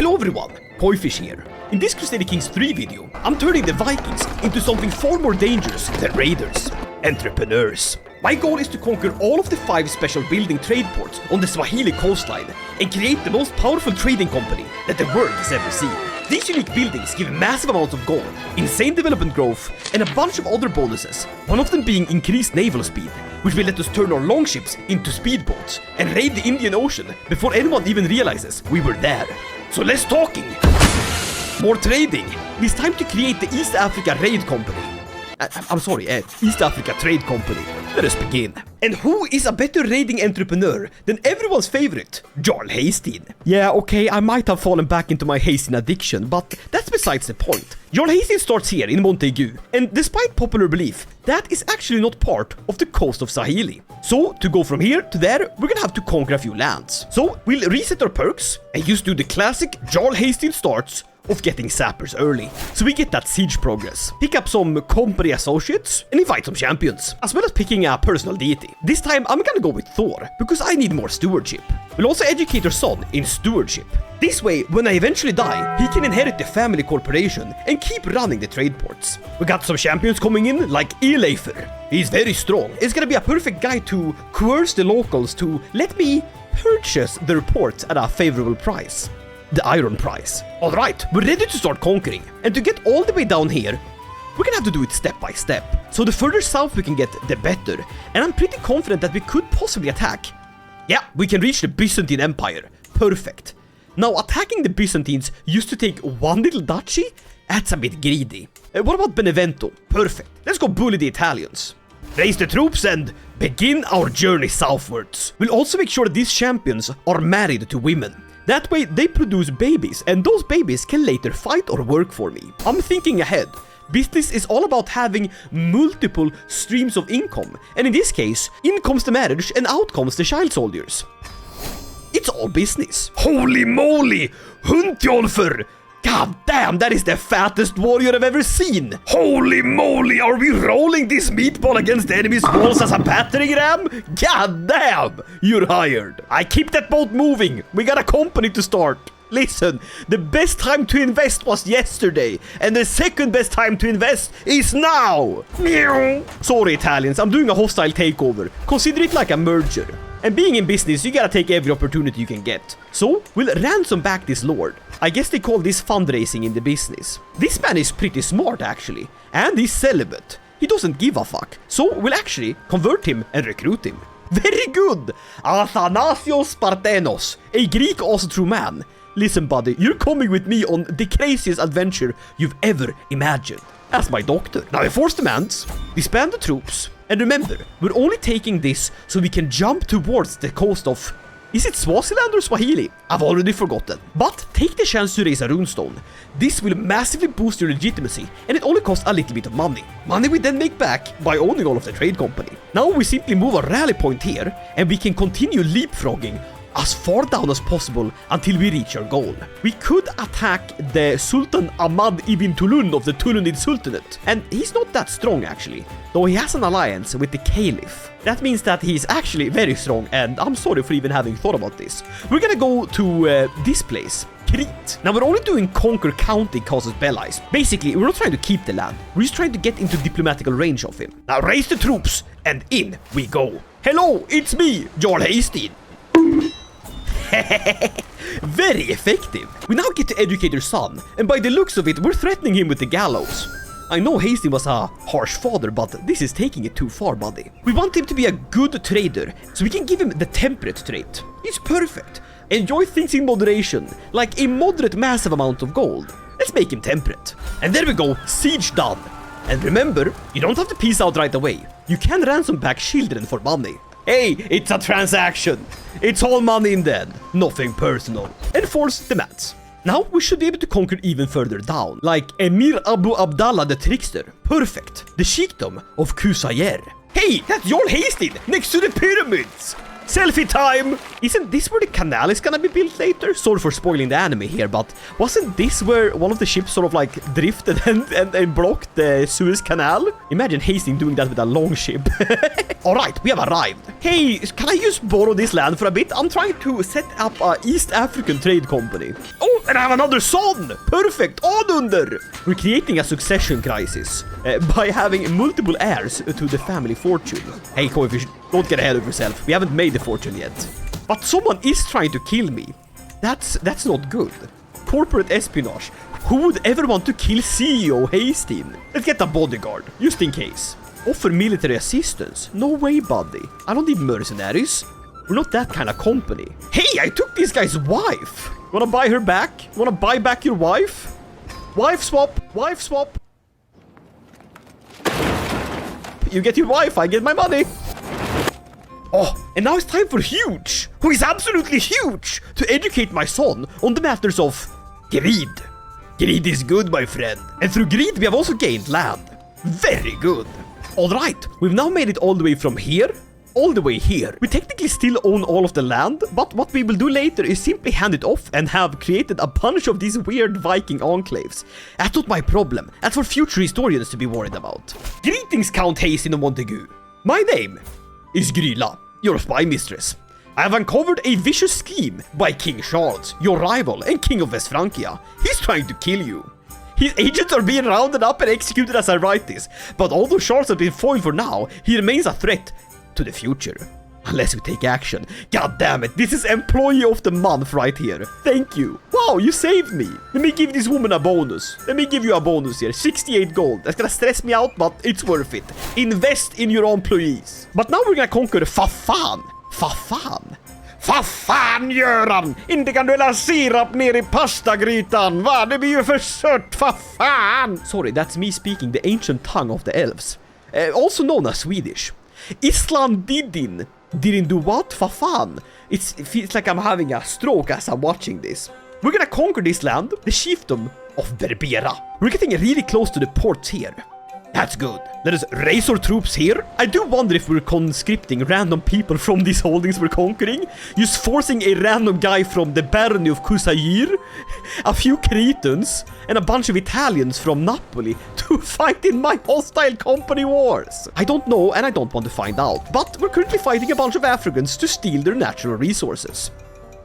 Hello everyone, Koifish here. In this Crusader Kings 3 video, I'm turning the Vikings into something far more dangerous than raiders. Entrepreneurs. My goal is to conquer all of the 5 special building trade ports on the Swahili coastline and create the most powerful trading company that the world has ever seen. These unique buildings give massive amounts of gold, insane development growth, and a bunch of other bonuses, one of them being increased naval speed, which will let us turn our longships into speedboats and raid the Indian Ocean before anyone even realizes we were there. So less talking, more trading. It's time to create the East Africa Raid Company. East Africa Trade Company. Let us begin. And who is a better raiding entrepreneur than everyone's favorite, Jarl Haesteinn? Yeah, okay, I might have fallen back into my Haesteinn addiction, but that's besides the point. Jarl Haesteinn starts here in Montagu, and despite popular belief, that is actually not part of the coast of Swahili. So, to go from here to there, we're gonna have to conquer a few lands. So, we'll reset our perks, and just do the classic Jarl Haesteinn starts of getting sappers early, so we get that siege progress. Pick up some company associates and invite some champions, as well as picking a personal deity. This time I'm gonna go with Thor, because I need more stewardship. We'll also educate our son in stewardship. This way, when I eventually die, he can inherit the family corporation and keep running the trade ports. We got some champions coming in, like Eleifer. He's very strong. It's gonna be a perfect guy to coerce the locals to let me purchase their ports at a favorable price. The iron price. Alright, we're ready to start conquering. And to get all the way down here, we're gonna have to do it step by step. So the further south we can get, the better. And I'm pretty confident that we could possibly attack. Yeah, we can reach the Byzantine Empire. Perfect. Now, attacking the Byzantines used to take one little duchy? That's a bit greedy. What about Benevento? Perfect. Let's go bully the Italians. Raise the troops and begin our journey southwards. We'll also make sure that these champions are married to women. That way, they produce babies, and those babies can later fight or work for me. I'm thinking ahead. Business is all about having multiple streams of income, and in this case, in comes the marriage and out comes the child soldiers. It's all business. Holy moly! Hundjolfer! God damn, that is the fattest warrior I've ever seen! Holy moly, are we rolling this meatball against the enemy's walls as a battering ram? God damn! You're hired. I keep that boat moving. We got a company to start. Listen, the best time to invest was yesterday, and the second best time to invest is now! Meow. Sorry, Italians, I'm doing a hostile takeover. Consider it like a merger. And being in business, you gotta take every opportunity you can get. So, we'll ransom back this lord. I guess they call this fundraising in the business. This man is pretty smart, actually. And he's celibate. He doesn't give a fuck. So, we'll actually convert him and recruit him. Very good! Athanasios Spartanos, a Greek also true man. Listen, buddy, you're coming with me on the craziest adventure you've ever imagined. As my doctor. Now, enforce demands. Disband the troops. And remember, we're only taking this so we can jump towards the coast of... Is it Swaziland or Swahili? I've already forgotten. But take the chance to raise a runestone. This will massively boost your legitimacy, and it only costs a little bit of money. Money we then make back by owning all of the trade company. Now we simply move a rally point here, and we can continue leapfrogging as far down as possible until we reach our goal. We could attack the Sultan Ahmad ibn Tulun of the Tulunid Sultanate, and he's not that strong actually, though he has an alliance with the Caliph. That means that he's actually very strong, and I'm sorry for even having thought about this. We're gonna go to this place, Crete. Now we're only doing conquer county casus belli. Basically, we're not trying to keep the land, we're just trying to get into diplomatical range of him. Now raise the troops, and in we go. Hello, it's me, Jarl Haesteinn. Very effective. We now get to educate your son, and by the looks of it, we're threatening him with the gallows. I know Haesteinn was a harsh father, but this is taking it too far, buddy. We want him to be a good trader, so we can give him the temperate trait. He's perfect. Enjoy things in moderation, like a moderate massive amount of gold. Let's make him temperate. And there we go, siege done. And remember, you don't have to peace out right away. You can ransom back children for money. Hey, it's a transaction. It's all money in the end. Nothing personal. Enforce demands. Now we should be able to conquer even further down, like Emir Abu Abdallah the Trickster. Perfect. The Sheikdom of Kusayer. Hey, that's Jarl Haesteinn next to the pyramids. Selfie time! Isn't this where the canal is gonna be built later? Sorry for spoiling the anime here, but wasn't this where one of the ships sort of like drifted and blocked the Suez Canal? Imagine Hasteinn doing that with a long ship. Alright, we have arrived. Hey, can I just borrow this land for a bit? I'm trying to set up a East African trade company. Oh, and I have another son! Perfect! Adunder! We're creating a succession crisis by having multiple heirs to the family fortune. Hey, Koifish, don't get ahead of yourself. We haven't made the fortune yet. But someone is trying to kill me. That's not good. Corporate espionage. Who would ever want to kill CEO Haesteinn? Let's get a bodyguard, just in case. Offer military assistance? No way, buddy. I don't need mercenaries. We're not that kind of company. Hey, I took this guy's wife. Wanna buy her back? Wanna buy back your wife? Wife swap, wife swap. You get your wife, I get my money. Oh, and now it's time for Huge, who is absolutely huge, to educate my son on the matters of greed. Greed is good, my friend. And through greed, we have also gained land. Very good. Alright, we've now made it all the way from here, all the way here. We technically still own all of the land, but what we will do later is simply hand it off and have created a bunch of these weird Viking enclaves. That's not my problem. That's for future historians to be worried about. Greetings, Count Hasteinn of Montagu. My name is Gryla, your spy mistress. I have uncovered a vicious scheme by King Charles, your rival and King of West Francia. He's trying to kill you. His agents are being rounded up and executed as I write this, but although Charles has been foiled for now, he remains a threat to the future. Unless we take action. God damn it, this is Employee of the Month right here. Thank you. Wow, you saved me. Let me give this woman a bonus. Let me give you a bonus here. 68 gold. That's gonna stress me out, but it's worth it. Invest in your employees. But now we're gonna conquer Fafan. Fafan? Vad fan gör han? Inte kan du hälla sirap ner I pastagrytan, va? Det blir ju för sött, vad fan? Sorry, that's me speaking the ancient tongue of the elves. Also known as Swedish. Didn't do what? Vad fan? It feels like I'm having a stroke as I'm watching this. We're gonna conquer this land, the chiefdom of Berbera. We're getting really close to the ports here. That's good. Let us raise our troops here. I do wonder if we're conscripting random people from these holdings we're conquering. Just forcing a random guy from the barony of Kusayir, a few Cretans, and a bunch of Italians from Napoli to fight in my hostile company wars. I don't know and I don't want to find out, but we're currently fighting a bunch of Africans to steal their natural resources.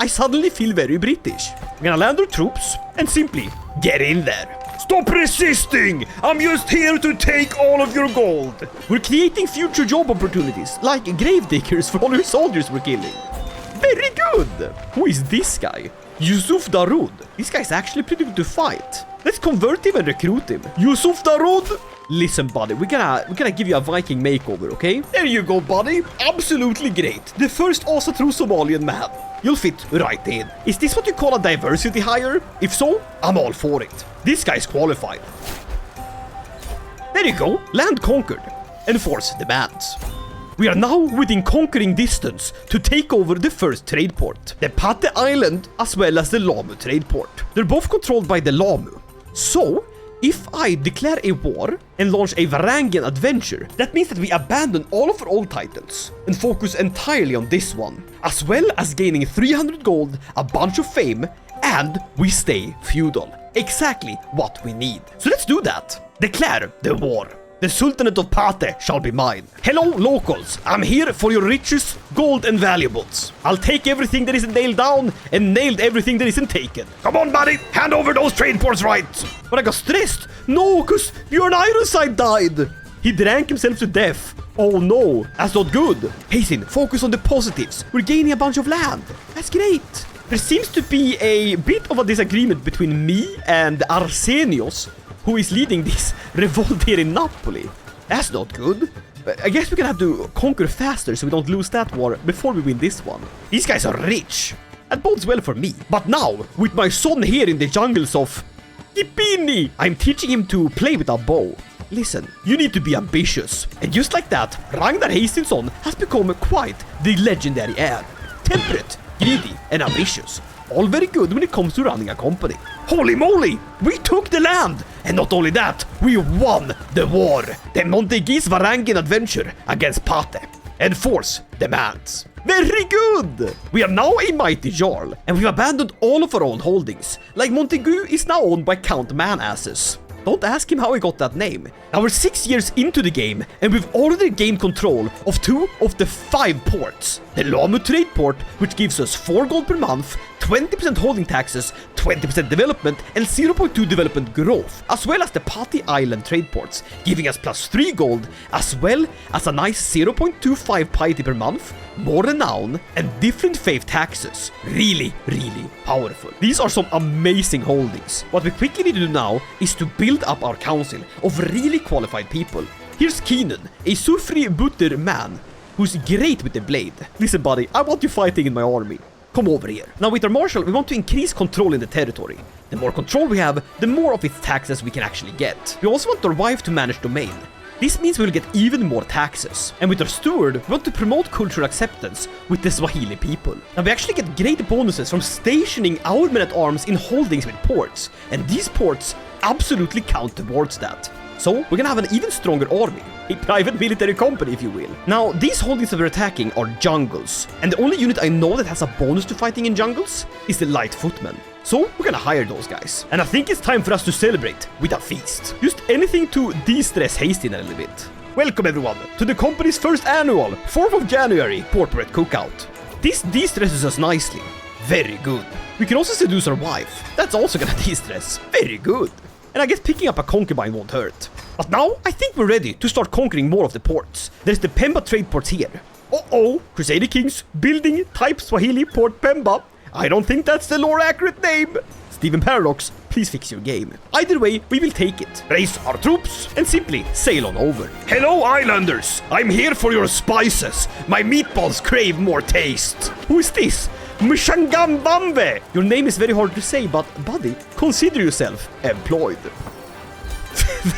I suddenly feel very British. We're gonna land our troops and simply get in there. Stop resisting! I'm just here to take all of your gold. We're creating future job opportunities, like grave diggers for all your soldiers we're killing. Very good! Who is this guy? Yusuf Daroud. This guy's actually pretty good to fight. Let's convert him and recruit him. Yusuf Daroud! Listen, buddy, we're gonna give you a Viking makeover, okay? There you go, buddy. Absolutely great. The first also true Somalian man. You'll fit right in. Is this what you call a diversity hire? If so, I'm all for it. This guy's qualified. There you go. Land conquered. Enforce demands. We are now within conquering distance to take over the first trade port, the Pate Island, as well as the Lamu trade port. They're both controlled by the Lamu. So, if I declare a war and launch a Varangian adventure, that means that we abandon all of our old titles and focus entirely on this one, as well as gaining 300 gold, a bunch of fame, and we stay feudal. Exactly what we need. So let's do that. Declare the war. The Sultanate of Pate shall be mine. Hello, locals. I'm here for your riches, gold, and valuables. I'll take everything that isn't nailed down and nailed everything that isn't taken. Come on, buddy. Hand over those trade ports right. But I got stressed. No, because Bjorn Ironside died. He drank himself to death. Oh no, that's not good. Hasteinn, focus on the positives. We're gaining a bunch of land. That's great. There seems to be a bit of a disagreement between me and Arsenios, who is leading this revolt here in Napoli. That's not good. I guess we're gonna have to conquer faster so we don't lose that war before we win this one. These guys are rich. That bodes well for me. But now, with my son here in the jungles of Kipini, I'm teaching him to play with a bow. Listen, you need to be ambitious. And just like that, Ragnar Haesteinsson has become quite the legendary heir. Temperate, greedy, and ambitious. All very good when it comes to running a company. Holy moly! We took the land! And not only that, we won the war! The Montegese Varangian adventure against Pate. Enforce demands. Very good! We are now a mighty Jarl, and we've abandoned all of our old holdings. Like Montagu is now owned by Count Man-Asses. Don't ask him how he got that name. Now we're 6 years into the game, and we've already gained control of 2 of the 5 ports. The Lamu trade port, which gives us 4 gold per month, 20% holding taxes, 20% development, and 0.2 development growth, as well as the Pati Island trade ports, giving us plus 3 gold, as well as a nice 0.25 piety per month, more renown, and different faith taxes. Really, really powerful. These are some amazing holdings. What we quickly need to do now is to build up our council of really qualified people. Here's Keenan, a Sufri Butter man, who's great with the blade. Listen buddy, I want you fighting in my army. Come over here. Now with our marshal, we want to increase control in the territory. The more control we have, the more of its taxes we can actually get. We also want our wife to manage domain. This means we'll get even more taxes. And with our steward, we want to promote cultural acceptance with the Swahili people. Now we actually get great bonuses from stationing our men-at-arms in holdings with ports. And these ports absolutely count towards that. So we're gonna have an even stronger army. A private military company, if you will. Now, these holdings that we're attacking are jungles. And the only unit I know that has a bonus to fighting in jungles is the light footmen. So we're gonna hire those guys. And I think it's time for us to celebrate with a feast. Just anything to de-stress Hastin a little bit. Welcome everyone to the company's first annual 4th of January corporate cookout. This de-stresses us nicely. Very good. We can also seduce our wife. That's also gonna de-stress. Very good. And I guess picking up a concubine won't hurt. But now, I think we're ready to start conquering more of the ports. There's the Pemba trade ports here. Uh-oh, Crusader Kings, building type Swahili port Pemba. I don't think that's the lore accurate name. Stephen Paradox, please fix your game. Either way, we will take it. Raise our troops and simply sail on over. Hello, islanders. I'm here for your spices. My meatballs crave more taste. Who is this? Mshangambambe! Your name is very hard to say, but buddy, consider yourself employed.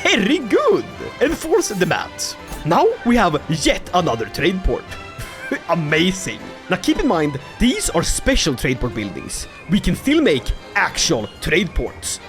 Very good! Enforce demands. Now we have yet another trade port. Amazing. Now keep in mind, these are special trade port buildings. We can still make actual trade ports.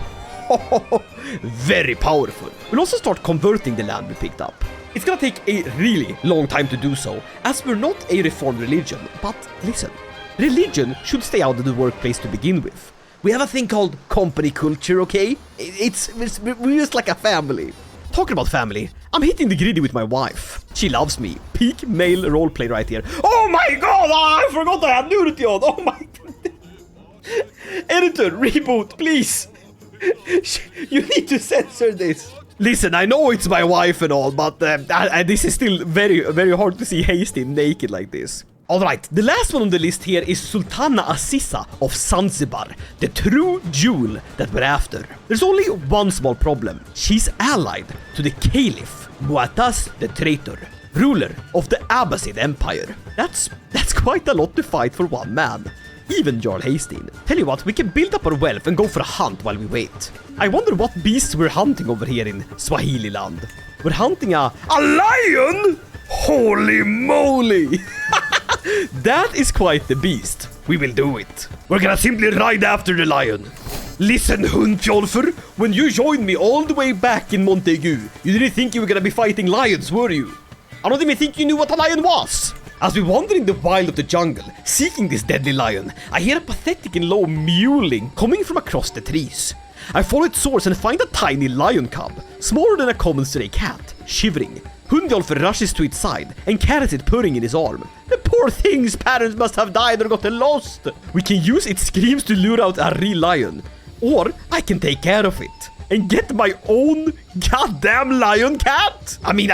Very powerful. We'll also start converting the land we picked up. It's gonna take a really long time to do so, as we're not a reformed religion, but listen. Religion should stay out of the workplace to begin with. We have a thing called company culture, okay? We're just like a family. Talking about family, I'm hitting the griddy with my wife. She loves me. Peak male roleplay right here. Oh my god, I forgot I had nudity on. Oh my god. Editor, reboot, please. You need to censor this. Listen, I know it's my wife and all, but this is still very, very hard to see Hastin naked like this. Alright, the last one on the list here is Sultana Aziza of Zanzibar, the true jewel that we're after. There's only one small problem. She's allied to the Caliph, Mu'taz the Traitor, ruler of the Abbasid Empire. That's quite a lot to fight for one man. Even Jarl Haesteinn. Tell you what, we can build up our wealth and go for a hunt while we wait. I wonder what beasts we're hunting over here in Swahili land. We're hunting a lion? Holy moly! That is quite the beast. We will do it. We're gonna simply ride after the lion. Listen, Hundfjolfer, when you joined me all the way back in Montagu, you didn't think you were gonna be fighting lions, were you? I don't even think you knew what a lion was. As we wander in the wild of the jungle, seeking this deadly lion, I hear a pathetic and low mewling coming from across the trees. I follow its source and find a tiny lion cub, smaller than a common stray cat, shivering. Hundjolfer rushes to its side and carries it purring in his arm. The poor thing's parents must have died or gotten lost. We can use its screams to lure out a real lion. Or I can take care of it and get my own goddamn lion cat. I mean,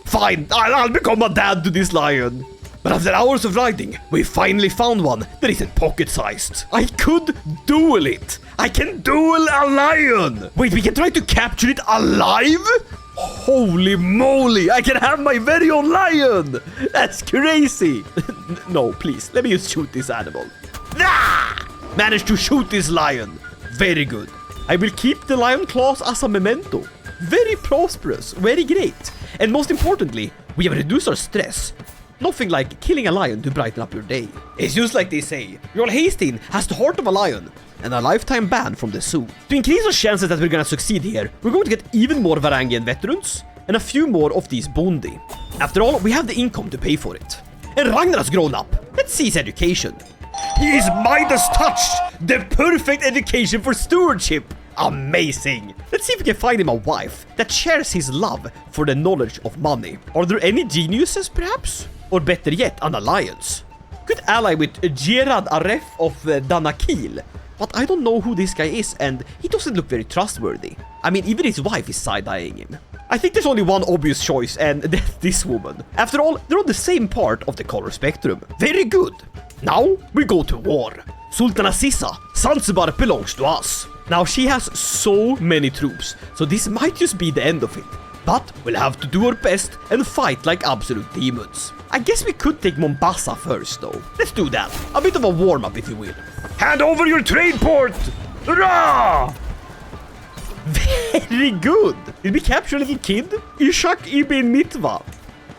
fine, I'll become a dad to this lion. But after hours of riding, we finally found one that isn't pocket-sized. I could duel it. I can duel a lion. Wait, we can try to capture it alive? Holy moly, I can have my very own lion. That's crazy. No, please, let me just shoot this animal. Ah! Managed to shoot this lion. Very good. I will keep the lion claws as a memento. Very prosperous, very great. And most importantly, we have reduced our stress. Nothing like killing a lion to brighten up your day. It's just like they say, Jarl Haesteinn has the heart of a lion and a lifetime ban from the zoo. To increase our chances that we're gonna succeed here, we're going to get even more Varangian veterans and a few more of these bondi. After all, we have the income to pay for it. and Ragnar has grown up. Let's see his education. His Midas touched! The perfect education for stewardship! Amazing! Let's see if we can find him a wife that shares his love for the knowledge of money. Are there any geniuses, perhaps? Or better yet, an alliance? Could ally with Gerard Aref of Danakil. But I don't know who this guy is, and he doesn't look very trustworthy. I mean, even his wife is side-eyeing him. I think there's only one obvious choice, and that's this woman. After all, they're on the same part of the color spectrum. Very good. Now, we go to war. Sultana Sissa, Zanzibar belongs to us. Now, she has so many troops, so this might just be the end of it. But we'll have to do our best and fight like absolute demons. I guess we could take Mombasa first, though. Let's do that. A bit of a warm-up, if you will. Hand over your trade port! Hurrah! Very good! Did we capture a little kid? Ishak ibn Mitwa.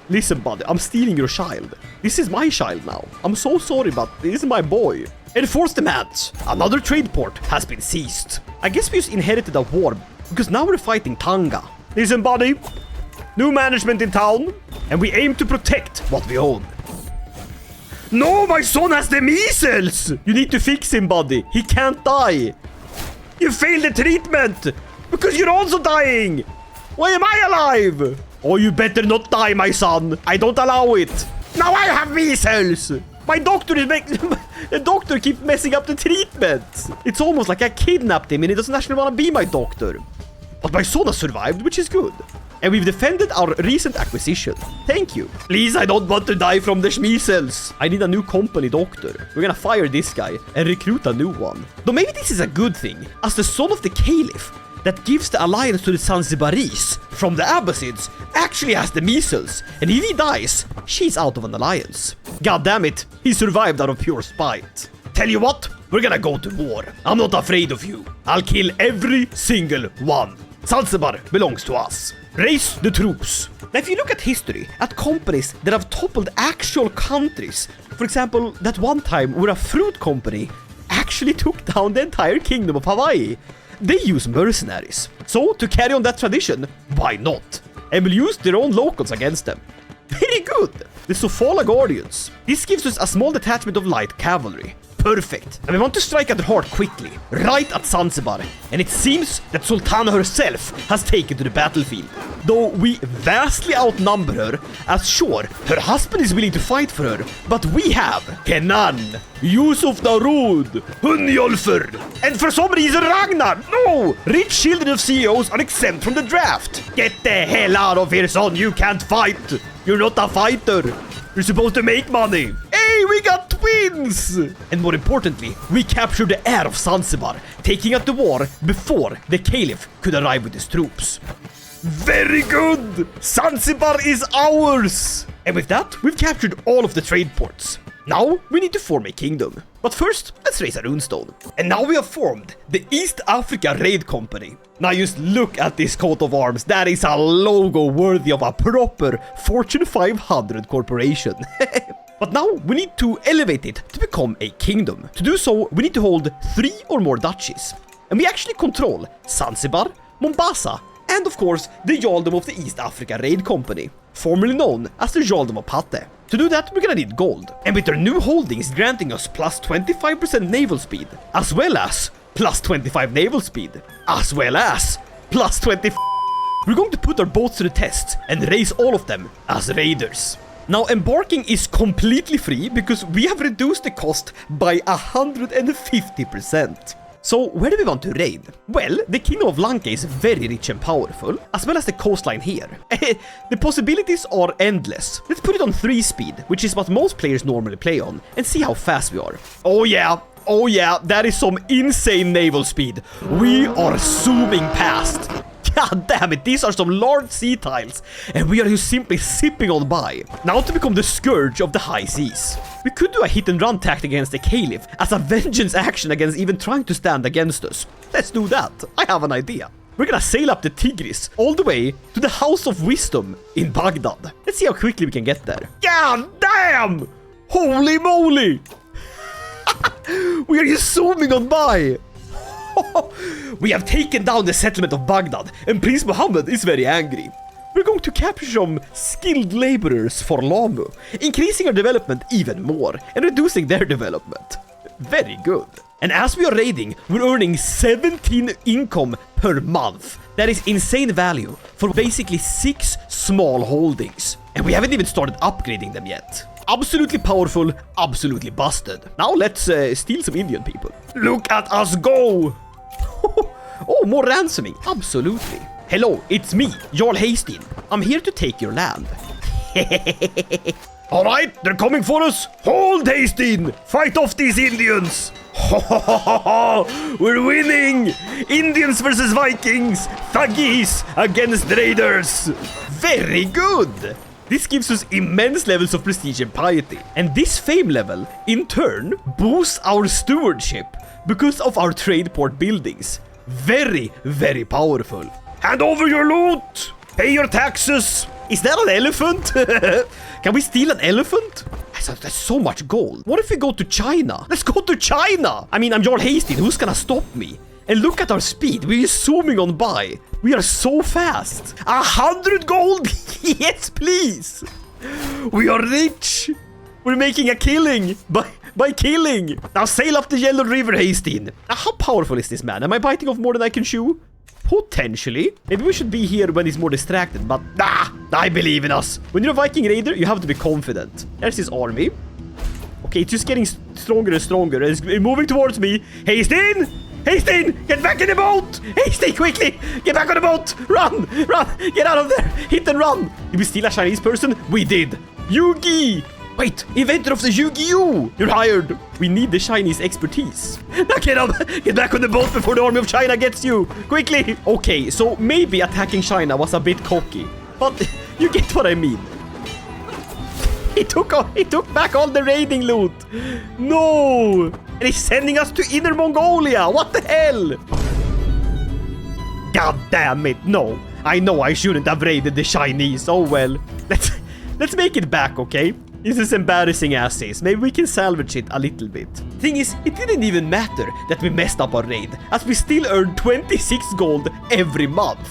Listen, buddy, I'm stealing your child. This is my child now. I'm so sorry, but this is my boy. Enforce demands. Another trade port has been seized. I guess we just inherited a war, because now we're fighting Tanga. Listen, buddy. New management in town, and we aim to protect what we own. No, my son has the measles! You need to fix him, buddy. He can't die. You failed the treatment, because you're also dying. Why am I alive? Oh, you better not die, my son. I don't allow it. Now I have measles. My doctor is making... The doctor keeps messing up the treatment. It's almost like I kidnapped him and he doesn't actually want to be my doctor. But my son has survived, which is good. And we've defended our recent acquisition. Thank you. Please, I don't want to die from the measles. I need a new company doctor. We're gonna fire this guy and recruit a new one. Though maybe this is a good thing, as the son of the Caliph that gives the alliance to the Zanzibaris from the Abbasids actually has the measles. And if he dies, she's out of an alliance. God damn it, he survived out of pure spite. Tell you what, we're gonna go to war. I'm not afraid of you. I'll kill every single one. Zanzibar belongs to us. Raise the troops. Now, if you look at history, at companies that have toppled actual countries, for example, that one time where a fruit company actually took down the entire kingdom of Hawaii, they use mercenaries. So, to carry on that tradition, why not? And we'll use their own locals against them. Very good. The Sofala Guardians. This gives us a small detachment of light cavalry. Perfect. And we want to strike at their heart quickly, right at Zanzibar. And it seems that Sultana herself has taken to the battlefield. Though we vastly outnumber her, as sure, her husband is willing to fight for her, but we have Kenan, Yusuf Darood, Hunyolfer, and for some reason Ragnar. No! Rich children of CEOs are exempt from the draft. Get the hell out of here, son. You can't fight. You're not a fighter. You're supposed to make money. Hey, we got twins! And more importantly, we captured the heir of Zanzibar, taking out the war before the Caliph could arrive with his troops. Very good! Zanzibar is ours! And with that, we've captured all of the trade ports. Now, we need to form a kingdom. But first, let's raise a runestone. And now we have formed the East Africa Raid Company. Now just look at this coat of arms. That is a logo worthy of a proper Fortune 500 corporation. But now we need to elevate it to become a kingdom. To do so, we need to hold 3 or more duchies. And we actually control Zanzibar, Mombasa, and of course, the Jarldom of the East Africa Raid Company, formerly known as the Jarldom of Pate. To do that, we're gonna need gold. And with their new holdings granting us plus 25% naval speed, as well as plus 25 naval speed, as well as plus 20... We're going to put our boats to the test and raise all of them as raiders. Now, embarking is completely free because we have reduced the cost by 150%. So, where do we want to raid? Well, the Kingdom of Lanka is very rich and powerful, as well as the coastline here. The possibilities are endless. Let's put it on 3 speed, which is what most players normally play on, and see how fast we are. Oh yeah, that is some insane naval speed. We are zooming past. God damn it, these are some large sea tiles, and we are just simply zipping on by. Now to become the scourge of the high seas. We could do a hit and run tactic against the Caliph as a vengeance action against even trying to stand against us. Let's do that. I have an idea. We're gonna sail up the Tigris all the way to the House of Wisdom in Baghdad. Let's see how quickly we can get there. God damn! Holy moly! We are just zooming on by. We have taken down the settlement of Baghdad, and Prince Muhammad is very angry. we're going to capture some skilled laborers for Lamu, increasing our development even more and reducing their development. Very good. And as we are raiding, we're earning 17 income per month. That is insane value for basically 6 small holdings. And we haven't even started upgrading them yet. Absolutely powerful, absolutely busted. Now let's steal some Indian people. Look at us go! Oh, more ransoming. Absolutely. Hello, it's me, Jarl Haesteinn. I'm here to take your land. Alright, they're coming for us. Hold, Haesteinn! Fight off these Indians! We're winning! Indians versus Vikings! Thuggies against raiders! Very good! This gives us immense levels of prestige and piety. And this fame level, in turn, boosts our stewardship because of our trade port buildings. Very, very powerful. Hand over your loot! Pay your taxes! Is that an elephant? Can we steal an elephant? That's so much gold. What if we go to China? Let's go to China! I mean, I'm Jarl Haesteinn. Who's gonna stop me? And look at our speed. We're zooming on by. We are so fast. 100 gold? Yes, please. We are rich. We're making a killing by killing. Now sail up the Yellow River, Hastin. Now, how powerful is this man? Am I biting off more than I can chew? Potentially. Maybe we should be here when he's more distracted, but I believe in us. When you're a Viking raider, you have to be confident. There's his army. Okay, it's just getting stronger and stronger. It's moving towards me. Hastin! Hastin! Get back in the boat! Hastin, quickly! Get back on the boat! Run! Run! Get out of there! Hit and run! Did we steal a Chinese person? We did. Yugi! Wait, inventor of the Yu-Gi-Oh! You're hired. We need the Chinese expertise. Now get up! Get back on the boat before the army of China gets you! Quickly! Okay, so maybe attacking China was a bit cocky. But you get what I mean. He took back all the raiding loot. No! And he's sending us to Inner Mongolia. What the hell? God damn it. No. I know I shouldn't have raided the Chinese. Oh well. Let's make it back, okay? This is embarrassing as is. Maybe we can salvage it a little bit. Thing is, it didn't even matter that we messed up our raid, as we still earned 26 gold every month.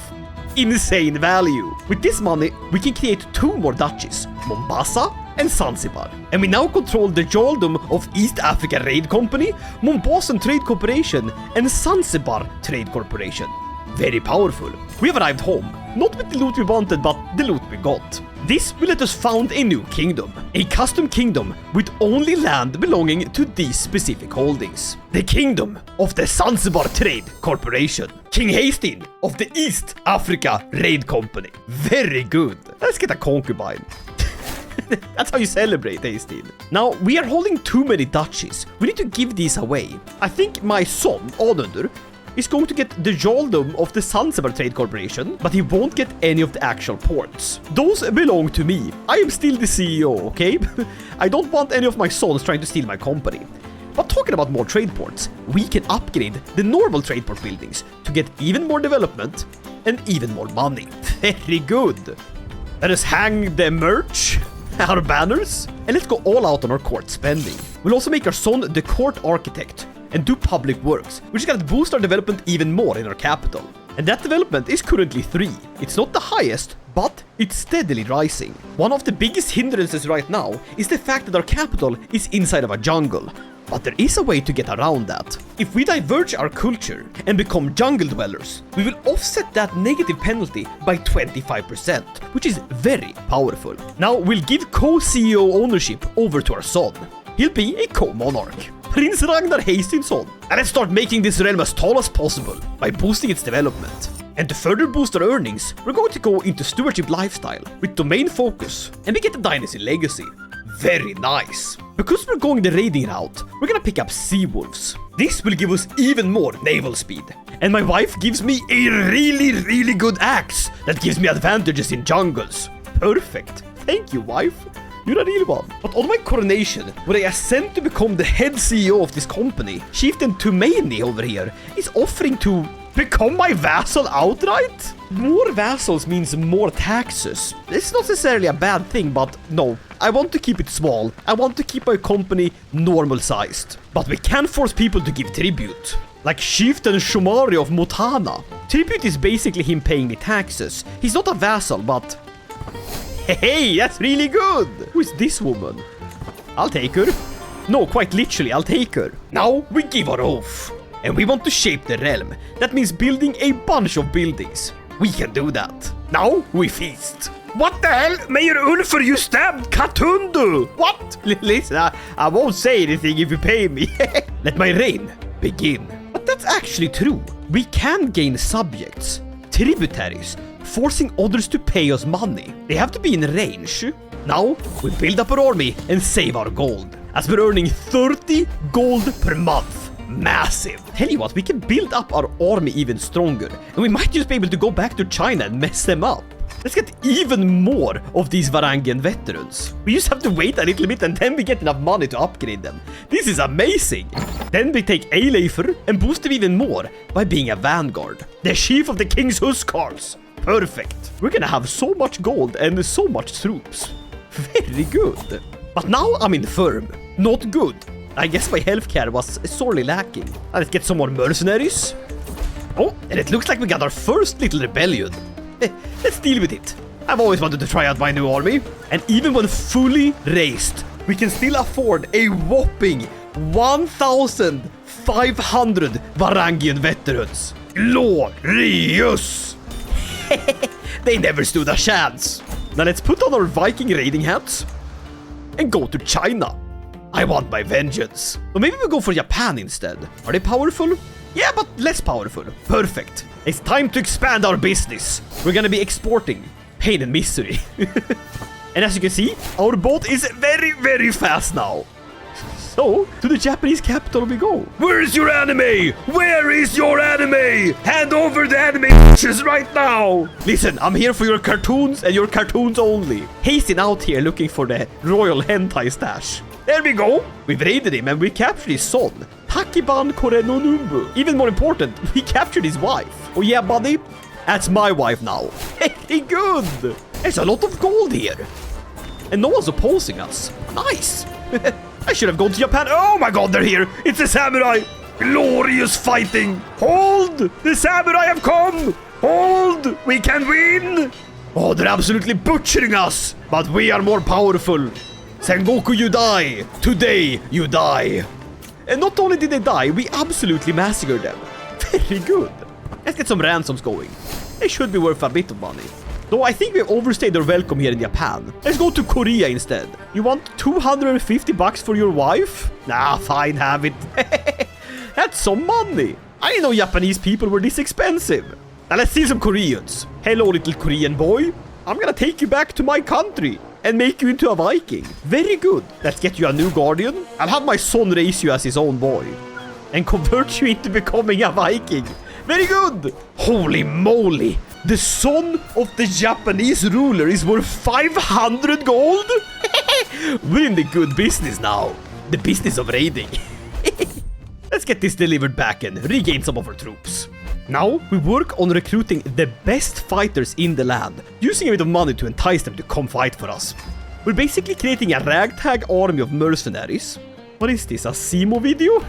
Insane value. With this money, we can create 2 more duchies, Mombasa and Zanzibar. And we now control the Jarldom of East Africa Raid Company, Mombasa Trade Corporation, and Zanzibar Trade Corporation. Very powerful. We have arrived home, not with the loot we wanted, but the loot we got. This will let us found a new kingdom, a custom kingdom with only land belonging to these specific holdings. The kingdom of the Zanzibar Trade Corporation. King Haesteinn of the East Africa Raid Company. Very good. Let's get a concubine. That's how you celebrate, Haesteinn. Now, we are holding too many duchies. We need to give these away. I think my son, Onundur, is going to get the Jarldom of the Zanzibar Trade Corporation, but he won't get any of the actual ports. Those belong to me. I am still the CEO, okay? I don't want any of my sons trying to steal my company. But talking about more trade ports, we can upgrade the normal trade port buildings to get even more development and even more money. Very good. Let us hang the merch, our banners, and let's go all out on our court spending. We'll also make our son the court architect and do public works, which is going to boost our development even more in our capital. And that development is currently 3. It's not the highest, but it's steadily rising. One of the biggest hindrances right now is the fact that our capital is inside of a jungle. But there is a way to get around that. If we diverge our culture and become jungle dwellers, we will offset that negative penalty by 25%, which is very powerful. Now we'll give co-CEO ownership over to our son. He'll be a co-monarch. Prince Ragnar Haesteinsson. And let's start making this realm as tall as possible by boosting its development. And to further boost our earnings, we're going to go into stewardship lifestyle with domain focus, and we get the dynasty legacy. Very nice. Because we're going the raiding route, we're gonna pick up sea wolves. This will give us even more naval speed. And my wife gives me a really good axe that gives me advantages in jungles. Perfect. Thank you, wife. You're a real one. But on my coronation, when I ascend to become the head CEO of this company, Chieftain Tumaini over here is offering to become my vassal outright? More vassals means more taxes. It's not necessarily a bad thing, but no. I want to keep it small. I want to keep my company normal sized. But we can force people to give tribute. Like Chieftain Shumari of Mutana. Tribute is basically him paying me taxes. He's not a vassal, but... Hey, that's really good! Who is this woman? I'll take her. No, quite literally, I'll take her. Now, we give our oath. And we want to shape the realm. That means building a bunch of buildings. We can do that. Now, we feast. What the hell? Mayor Ulfer, you stabbed Katundu! What? Listen, I won't say anything if you pay me. Let my reign begin. But that's actually true. We can gain subjects, tributaries, forcing others to pay us money. They have to be in range. Now, we build up our army and save our gold. As we're earning 30 gold per month. Massive. Tell you what, we can build up our army even stronger. And we might just be able to go back to China and mess them up. Let's get even more of these Varangian veterans. We just have to wait a little bit and then we get enough money to upgrade them. This is amazing. Then we take Eilefer and boost them even more by being a vanguard. The chief of the king's huskars. Perfect. We're gonna have so much gold and so much troops. Very good. But now I'm infirm. Not good. I guess my healthcare was sorely lacking. Let's get some more mercenaries. Oh, and it looks like we got our first little rebellion. Let's deal with it. I've always wanted to try out my new army. And even when fully raised, we can still afford a whopping 1,500 Varangian veterans. Glorious! They never stood a chance. Now let's put on our Viking raiding hats and go to China. I want my vengeance. Or maybe we'll go for Japan instead. Are they powerful? Yeah, but less powerful. Perfect. It's time to expand our business. We're gonna be exporting pain and misery. And as you can see, our boat is very, very fast now. So, to the Japanese capital we go. Where is your anime? Where is your anime? Hand over the anime right now. Listen, I'm here for your cartoons and your cartoons only. Hasteinn out here looking for the royal hentai stash. There we go. We've raided him and we captured his son, Takiban Korenonumbu. Even more important, we captured his wife. Oh yeah, buddy? That's my wife now. Very good. There's a lot of gold here. And no one's opposing us. Nice. I should have gone to Japan. Oh my god, they're here. It's a samurai. Glorious fighting. Hold. The samurai have come. Hold. We can win. Oh, they're absolutely butchering us. But we are more powerful. Sengoku, you die. Today, you die. And not only did they die, we absolutely massacred them. Very good. Let's get some ransoms going. They should be worth a bit of money. Though I think we've overstayed our welcome here in Japan. Let's go to Korea instead. You want 250 bucks for your wife? Nah, fine, have it. That's some money. I didn't know Japanese people were this expensive. Now let's see some Koreans. Hello, little Korean boy. I'm gonna take you back to my country and make you into a Viking. Very good. Let's get you a new guardian. I'll have my son raise you as his own boy and convert you into becoming a Viking. Very good. Holy moly. The son of the Japanese ruler is worth 500 gold? We're in the good business now. The business of raiding. Let's get this delivered back and regain some of our troops. Now, we work on recruiting the best fighters in the land, using a bit of money to entice them to come fight for us. We're basically creating a ragtag army of mercenaries. What is this, a Simo video?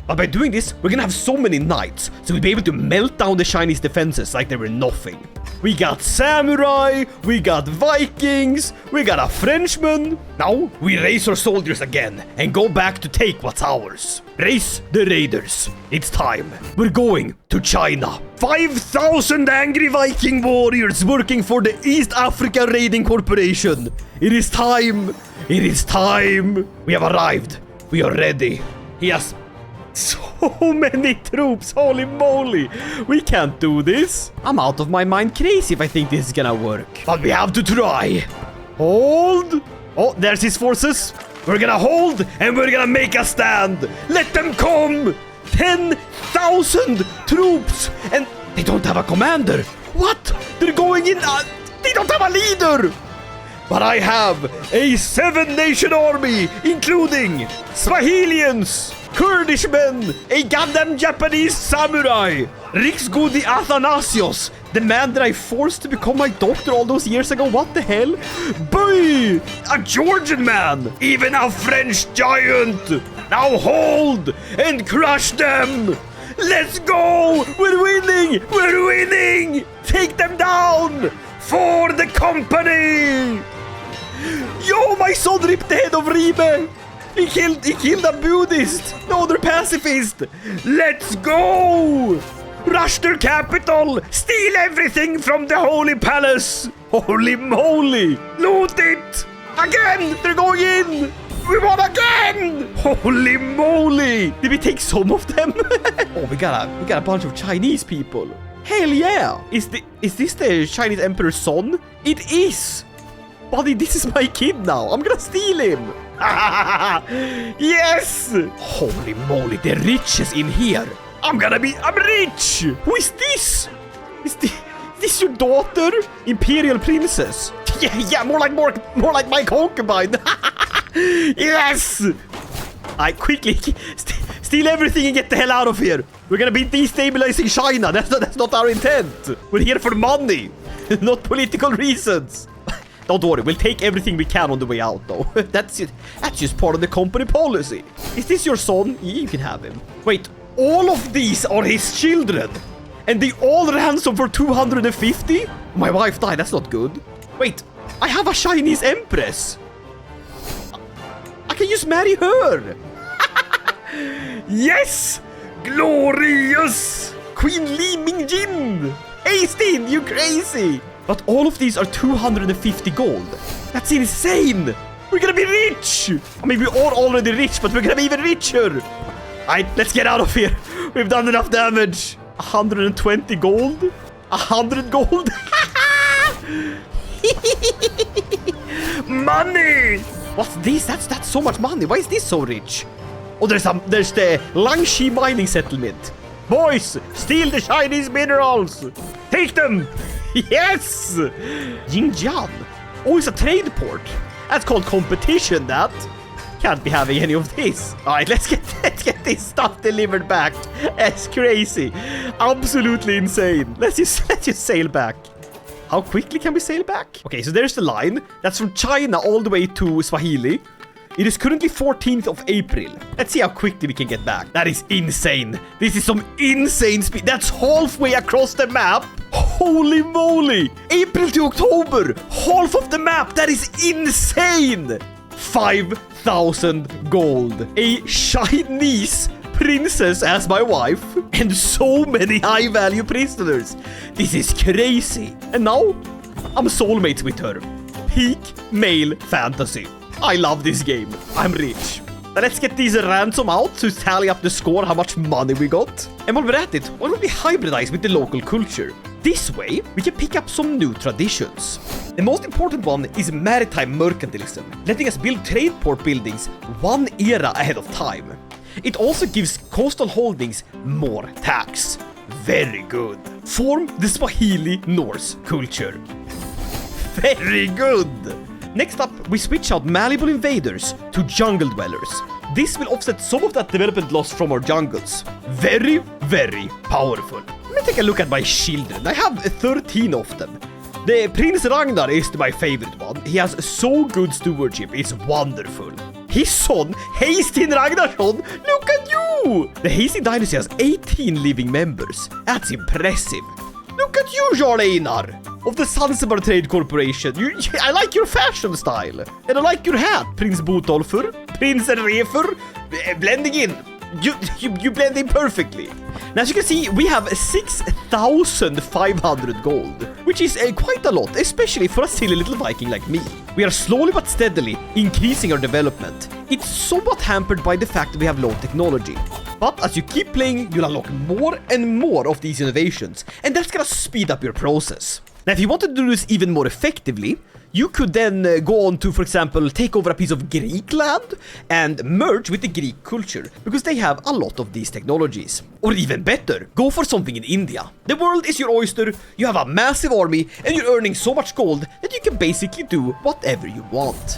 But by doing this, we're gonna have so many knights, so we'll be able to melt down the Chinese defenses like they were nothing. We got samurai, we got Vikings, we got a Frenchman. Now, we raise our soldiers again and go back to take what's ours. Raise the raiders. It's time. We're going to China. 5,000 angry Viking warriors working for the East Africa Raiding Corporation. It is time. It is time. We have arrived. We are ready. He has so many troops. Holy moly. We can't do this. I'm out of my mind crazy if I think this is gonna work. But we have to try. Hold. Oh, there's his forces. We're gonna hold and we're gonna make a stand. Let them come. 10,000 troops. And they don't have a commander. What? They're going in. They don't have a leader. But I have a 7-nation army, including Swahilians, Kurdish men, a goddamn Japanese samurai, Riksgudi Athanasios, the man that I forced to become my doctor all those years ago. What the hell? Boy! A Georgian man, even a French giant. Now hold and crush them. Let's go! We're winning! We're winning! Take them down! For the company! Yo, my son ripped the head of Ribe! He killed a Buddhist! No, they're pacifist! Let's go! Rush their capital! Steal everything from the Holy Palace! Holy moly! Loot it! Again! They're going in! We won again! Holy moly! Did we take some of them? Oh, we got a bunch of Chinese people. Hell yeah! Is this the Chinese emperor's son? It is! Buddy, this is my kid now. I'm gonna steal him. Yes! Holy moly, the riches in here. I'm rich! Who is this? Is this your daughter? Imperial princess? Yeah, more like my concubine. Yes! I quickly steal everything and get the hell out of here. We're gonna be destabilizing China. That's not our intent. We're here for money, not political reasons. Don't worry, we'll take everything we can on the way out, though. That's it. That's just part of the company policy. Is this your son? Yeah, you can have him. Wait, all of these are his children, and they all ransom for 250? My wife died. That's not good. Wait, I have a Chinese empress. I can just marry her. Yes! Glorious! Queen Li Mingjin! Hastin, you crazy! But all of these are 250 gold. That's insane! We're gonna be rich! I mean, we are already rich, but we're gonna be even richer! Alright, let's get out of here. We've done enough damage. 120 gold? 100 gold? Money! What's this? That's so much money. Why is this so rich? Oh, there's the Langshi mining settlement. Boys, steal the Chinese minerals. Take them. Yes. Jingjian. Oh, it's a trade port. That's called competition, that. Can't be having any of this. All right, let's get this stuff delivered back. That's crazy. Absolutely insane. Let's just sail back. How quickly can we sail back? Okay, so there's the line. That's from China all the way to Swahili. It is currently 14th of April. Let's see how quickly we can get back. That is insane. This is some insane speed. That's halfway across the map. Holy moly. April to October. Half of the map. That is insane. 5,000 gold. A Chinese princess as my wife. And so many high-value prisoners. This is crazy. And now, I'm soulmates with her. Peak male fantasy. I love this game. I'm rich. Now let's get these ransom out to tally up the score, how much money we got. And while we're at it, why don't we hybridize with the local culture? This way, we can pick up some new traditions. The most important one is maritime mercantilism, letting us build trade port buildings one era ahead of time. It also gives coastal holdings more tax. Very good. Form the Swahili Norse culture. Very good. Next up, we switch out malleable invaders to jungle dwellers. This will offset some of that development loss from our jungles. Very, very powerful. Let me take a look at my children. I have 13 of them. The Prince Ragnar is my favorite one. He has so good stewardship. It's wonderful. His son, Haesteinn Ragnarsson, look at you! The Haesteinn dynasty has 18 living members. That's impressive. Look at you, Jarl Haesteinn of the Zanzibar Trade Corporation. I like your fashion style. And I like your hat, Prince Botolfer, Prince Refer, blending in. You blend in perfectly. Now, as you can see, we have 6,500 gold, which is quite a lot, especially for a silly little Viking like me. We are slowly but steadily increasing our development. It's somewhat hampered by the fact that we have low technology. But as you keep playing, you'll unlock more and more of these innovations, and that's gonna speed up your process. Now, if you want to do this even more effectively, you could then go on to, for example, take over a piece of Greek land and merge with the Greek culture, because they have a lot of these technologies. Or even better, go for something in India. The world is your oyster, you have a massive army, and you're earning so much gold that you can basically do whatever you want.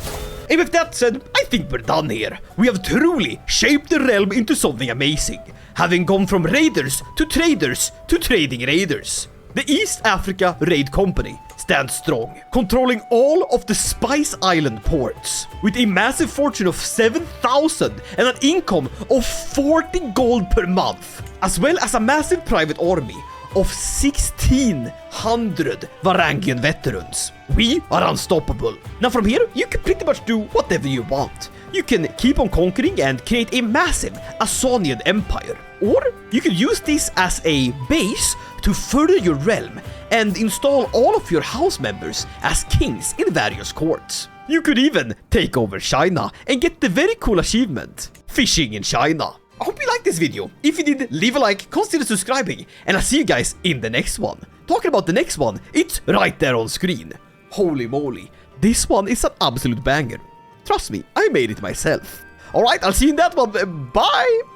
And with that said, I think we're done here. We have truly shaped the realm into something amazing, having gone from raiders to traders to trading raiders. The East Africa Raid Company stands strong, controlling all of the Spice Island ports, with a massive fortune of 7,000 and an income of 40 gold per month. as well as a massive private army of 1,600 Varangian veterans. We are unstoppable. Now from here, you can pretty much do whatever you want. You can keep on conquering and create a massive Asonian empire. Or you can use this as a base to further your realm and install all of your house members as kings in various courts. You could even take over China and get the very cool achievement, Fishing in China. I hope you liked this video. If you did, leave a like, consider subscribing, and I'll see you guys in the next one. Talking about the next one, it's right there on screen. Holy moly, this one is an absolute banger. Trust me, I made it myself. Alright, I'll see you in that one. Bye!